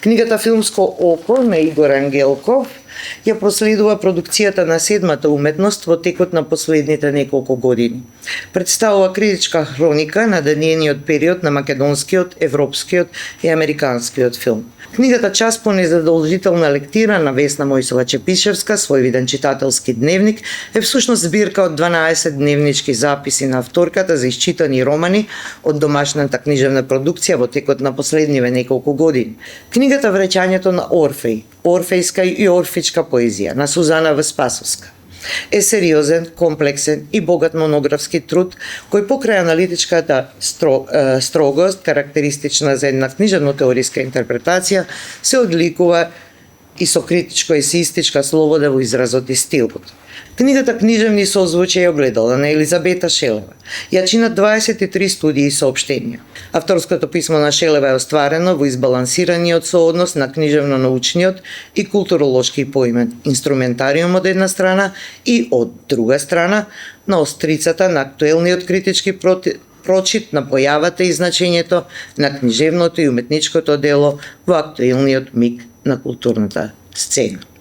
Книгата Филмско око на Игор Ангелков ја проследува продукцијата на седмата уметност во текот на последните неколку години. Представува критичка хроника на денjeniот период на македонскиот, европскиот и американскиот филм. Книгата Час по незадолжителна лектира на Весна Мојсова-Чепишевска, свој виден читателски дневник, е всушност збирка од 12 дневнички записи на авторката за исчитани романи од домашната книжевна продукција во текот на последниве неколку години. Книгата Враќањето на Орфеј, орфејска и орфичка поезија на Сузана Веспасовска е сериозен, комплексен и богат монографски труд кој покрај аналитичката строгост, карактеристична за една книжевно-теориска интерпретација, се одликува и со критичко-есеистичка слобода во изразот и стилот. Книгата Книжевни созвучја и огледала на Елизабета Шелева ја чинат 23 студии и соопштенија. Авторското писмо на Шелева е остварено во избалансираниот сооднос на книжевно-научниот и културолошки поимен, инструментариум од една страна и од друга страна на острицата на актуелниот критички прочит на појавата и значењето на книжевното и уметничкото дело во актуелниот миг на културната сцена.